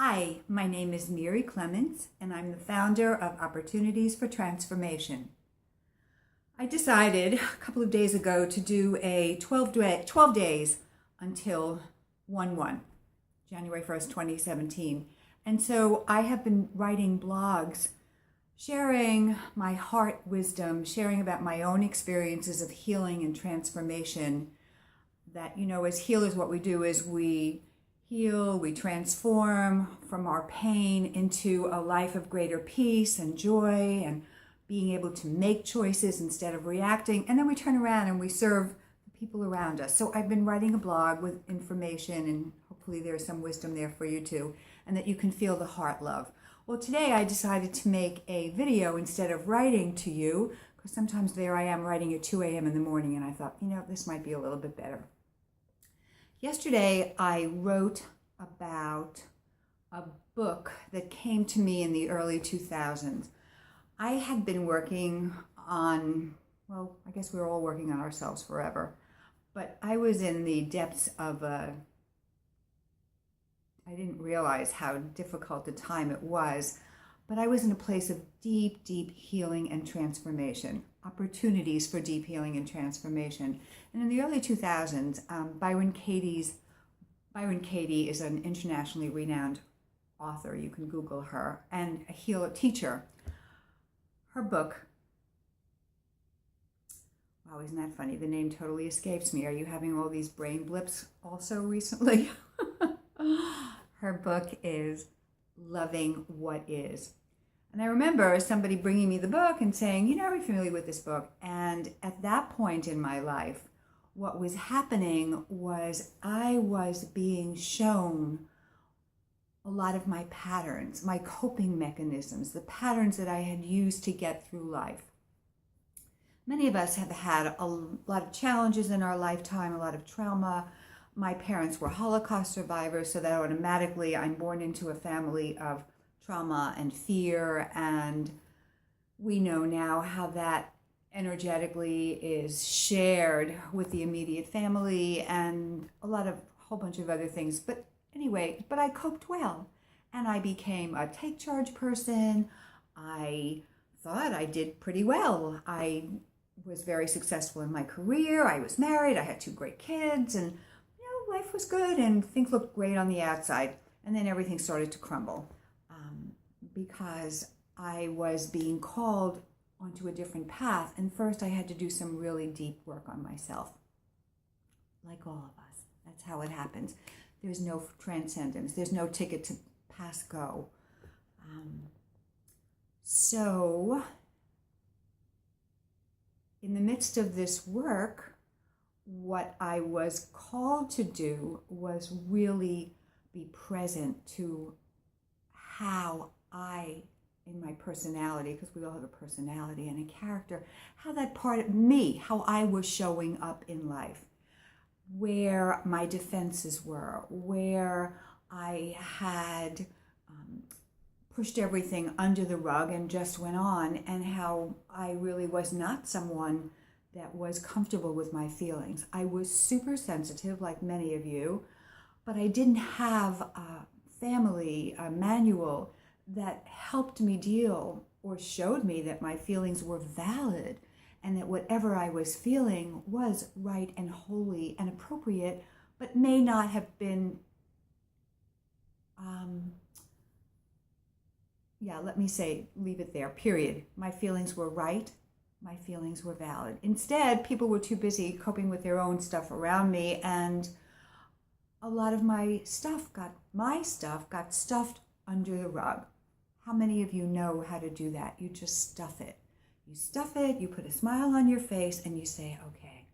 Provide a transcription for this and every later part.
Hi, my name is Mary Clements, and I'm the founder of Opportunities for Transformation. I decided a couple of days ago to do a 12 days until 1/1, January 1st, 2017. And so I have been writing blogs, sharing my heart wisdom, sharing about my own experiences of healing and transformation. That, as healers, what we do is we heal, we transform from our pain into a life of greater peace and joy and being able to make choices instead of reacting. And then we turn around and we serve the people around us. So I've been writing a blog with information, and hopefully there's some wisdom there for you too, and that you can feel the heart love. Well, today I decided to make a video instead of writing to you, because sometimes there I am writing at 2 a.m. in the morning, and I thought, this might be a little bit better. Yesterday, I wrote about a book that came to me in the early 2000s. I had been working on, I guess we're all working on ourselves forever, but I was in the depths of I didn't realize how difficult a time it was, but I was in a place of deep, deep healing and transformation, opportunities for deep healing and transformation. And in the early 2000s, Byron Katie is an internationally renowned author. You can Google her, and a healer teacher. Her book, wow, isn't that funny? The name totally escapes me. Are you having all these brain blips also recently? Her book is Loving What Is. And I remember somebody bringing me the book and saying, are you familiar with this book? And at that point in my life, what was happening was I was being shown a lot of my patterns, my coping mechanisms, the patterns that I had used to get through life. Many of us have had a lot of challenges in our lifetime, a lot of trauma. My parents were Holocaust survivors, so that automatically I'm born into a family of trauma and fear, and we know now how that energetically is shared with the immediate family and a whole bunch of other things. But anyway, I coped well, and I became a take charge person. I thought I did pretty well. I was very successful in my career. I was married. I had 2 great kids, and life was good and things looked great on the outside. And then everything started to crumble because I was being called onto a different path. And first I had to do some really deep work on myself. Like all of us. That's how it happens. There's no transcendence. There's no ticket to pass go. So in the midst of this work, what I was called to do was really be present to how I, in my personality, because we all have a personality and a character, how that part of me, how I was showing up in life, where my defenses were, where I had pushed everything under the rug and just went on, and how I really was not someone that was comfortable with my feelings. I was super sensitive, like many of you, but I didn't have a family, a manual that helped me deal or showed me that my feelings were valid and that whatever I was feeling was right and holy and appropriate, but may not have been, leave it there, period. My feelings were right. My feelings were valid. Instead, people were too busy coping with their own stuff around me, and a lot of my stuff got stuffed under the rug. How many of you know how to do that? You just stuff it. You stuff it, you put a smile on your face, and you say, okay.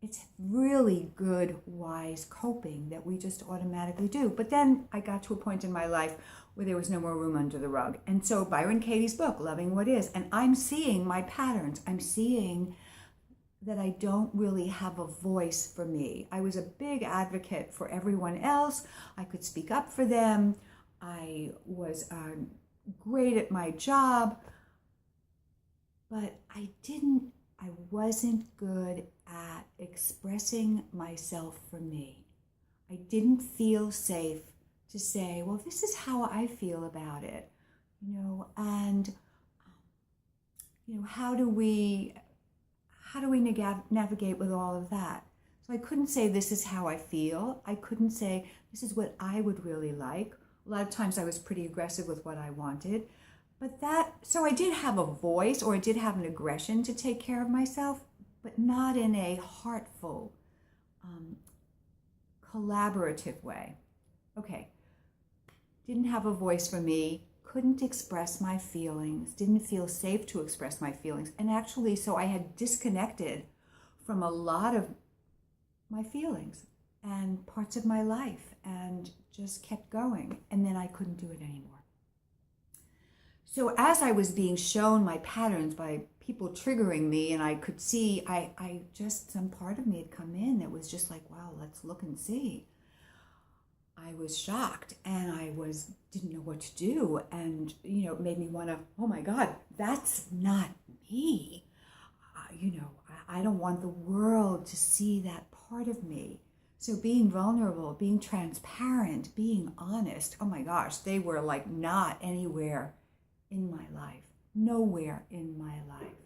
It's really good, wise coping that we just automatically do. But then I got to a point in my life where there was no more room under the rug. And so Byron Katie's book, Loving What Is, and I'm seeing my patterns. I'm seeing that I don't really have a voice for me. I was a big advocate for everyone else. I could speak up for them. I was great at my job, but I wasn't good at expressing myself for me. I didn't feel safe to say, well, this is how I feel about it, and how do we navigate with all of that? So I couldn't say this is how I feel. I couldn't say this is what I would really like. A lot of times I was pretty aggressive with what I wanted. So I did have a voice, or I did have an aggression to take care of myself, but not in a heartful, collaborative way. Okay, didn't have a voice for me, couldn't express my feelings, didn't feel safe to express my feelings. And actually, so I had disconnected from a lot of my feelings and parts of my life and just kept going. And then I couldn't do it anymore. So as I was being shown my patterns by people triggering me, and I could see, some part of me had come in that was just like, wow, let's look and see. I was shocked, and I didn't know what to do. And, it made me want to, oh my God, that's not me. I don't want the world to see that part of me. So being vulnerable, being transparent, being honest, oh my gosh, they were like not anywhere in my life, nowhere in my life.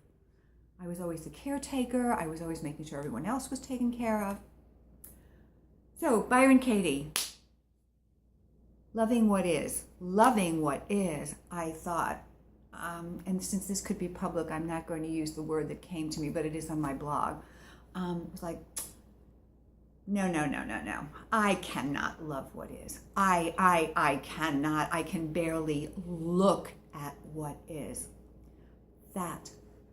I was always the caretaker. I was always making sure everyone else was taken care of. So Byron Katie, loving what is, I thought, and since this could be public, I'm not going to use the word that came to me, but it is on my blog. It was like, no. I cannot love what is. I cannot. I can barely look at what is. That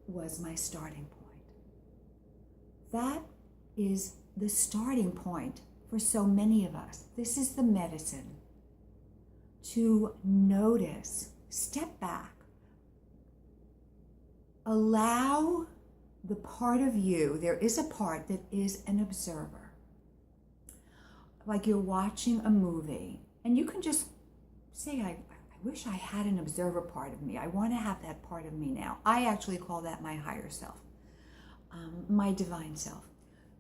was my starting point. That is the starting point for so many of us. This is the medicine. To notice, step back, allow the part of you, there is a part that is an observer. Like you're watching a movie, and you can just say, I wish I had an observer part of me. I want to have that part of me now. I actually call that my higher self, my divine self.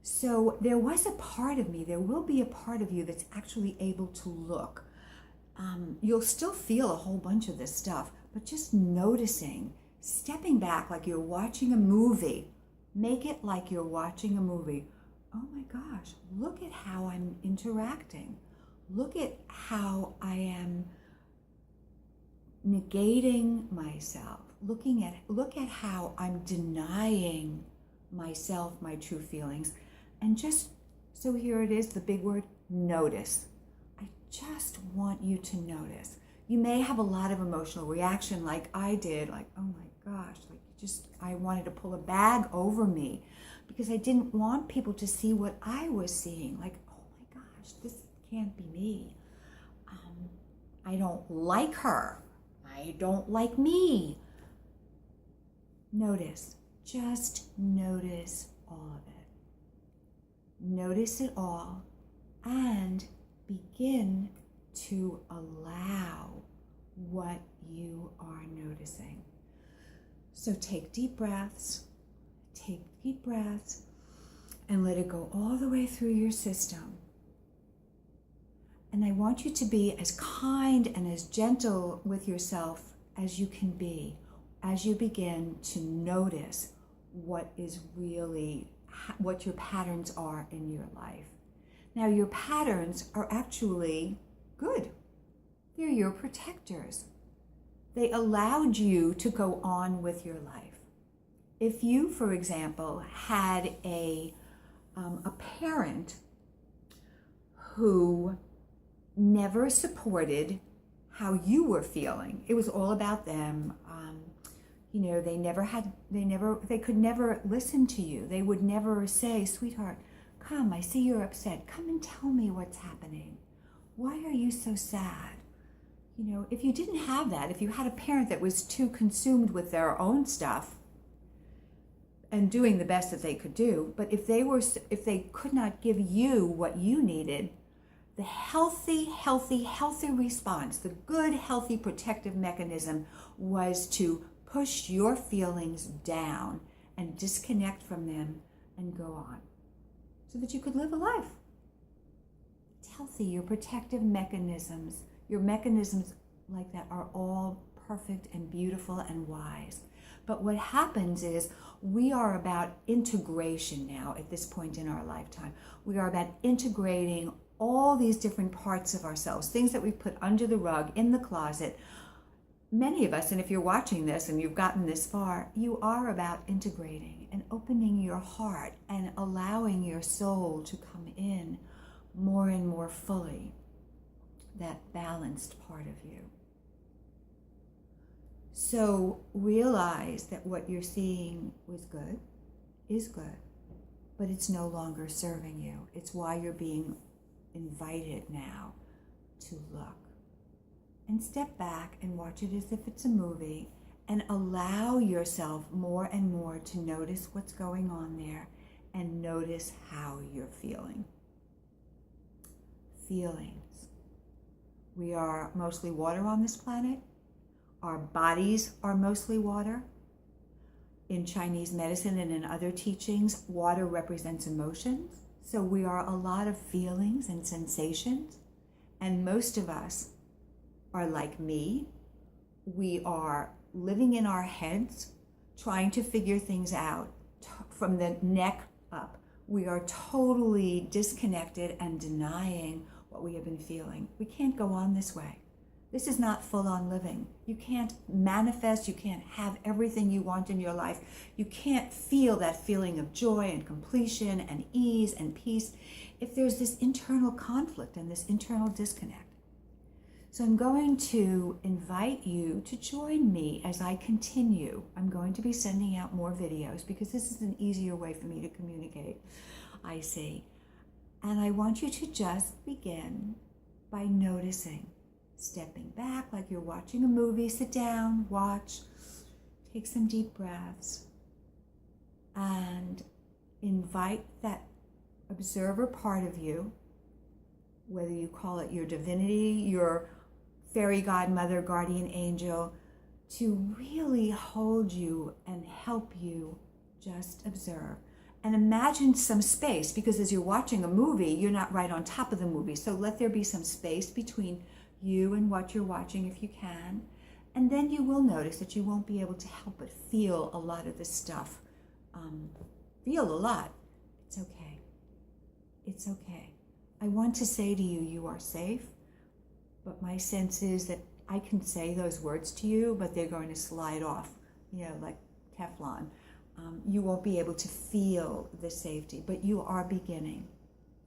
So there was a part of me, there will be a part of you that's actually able to look. You'll still feel a whole bunch of this stuff, but just noticing, stepping back like you're watching a movie. Make it like you're watching a movie. Oh my gosh, look at how I'm interacting. Look at how I am negating myself. Look at how I'm denying myself, my true feelings. And just, so here it is, the big word, notice. I just want you to notice. You may have a lot of emotional reaction like I did, like, oh my gosh, like I wanted to pull a bag over me because I didn't want people to see what I was seeing. Like, oh my gosh, this can't be me. I don't like her. I don't like me. Notice, just notice all of it. Notice it all and begin to allow what you are noticing. So take deep breaths, and let it go all the way through your system. And I want you to be as kind and as gentle with yourself as you can be as you begin to notice what your patterns are in your life. Now, your patterns are actually good. They're your protectors. They allowed you to go on with your life. If you, for example, had a parent who never supported how you were feeling, it was all about them. They could never listen to you. They would never say, sweetheart, come, I see you're upset. Come and tell me what's happening. Why are you so sad? If you didn't have that, if you had a parent that was too consumed with their own stuff and doing the best that they could do, but if they could not give you what you needed, the healthy response, the good, healthy protective mechanism was to push your feelings down and disconnect from them and go on so that you could live a life. it's healthy. Your protective mechanisms, your mechanisms like that are all perfect and beautiful and wise. But what happens is we are about integration now at this point in our lifetime. We are about integrating all these different parts of ourselves, things that we put under the rug, in the closet. Many of us, and if you're watching this and you've gotten this far, you are about integrating and opening your heart and allowing your soul to come in more and more fully, that balanced part of you. So realize that what you're seeing is good, but it's no longer serving you. It's why you're being invited now to look. And step back and watch it as if it's a movie and allow yourself more and more to notice what's going on there and notice how you're feeling. Feelings. We are mostly water on this planet. Our bodies are mostly water. In Chinese medicine and in other teachings, water represents emotions. So we are a lot of feelings and sensations. And most of us are like me. We are living in our heads, trying to figure things out from the neck up. We are totally disconnected and denying what we have been feeling. We can't go on this way. This is not full-on living. You can't manifest, you can't have everything you want in your life. You can't feel that feeling of joy and completion and ease and peace if there's this internal conflict and this internal disconnect. So I'm going to invite you to join me as I continue. I'm going to be sending out more videos because this is an easier way for me to communicate, I see. And I want you to just begin by noticing, stepping back like you're watching a movie. Sit down, watch, take some deep breaths, and invite that observer part of you, whether you call it your divinity, your fairy godmother, guardian angel, to really hold you and help you just observe. And imagine some space, because as you're watching a movie, you're not right on top of the movie. So let there be some space between you and what you're watching if you can. And then you will notice that you won't be able to help but feel a lot of this stuff. Feel a lot. It's okay. It's okay. I want to say to you, you are safe. But my sense is that I can say those words to you, but they're going to slide off, like Teflon. You won't be able to feel the safety, but you are beginning.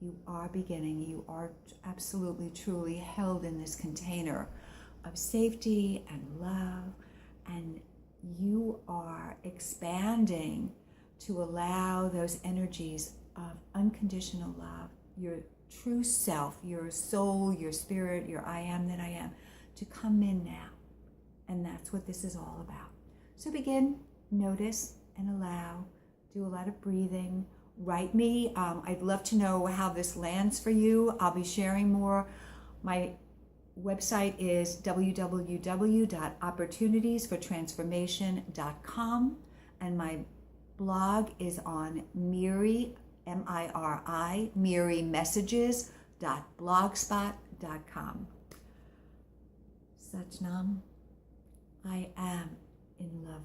You are beginning. You are absolutely, truly held in this container of safety and love, and you are expanding to allow those energies of unconditional love, your true self, your soul, your spirit, your I am that I am, to come in now. And that's what this is all about. So begin, notice, and allow. Do a lot of breathing. Write me. I'd love to know how this lands for you. I'll be sharing more. My website is www.opportunitiesfortransformation.com, and my blog is on Miri, M-I-R-I, MiriMessages.blogspot.com. Satnam, I am in love.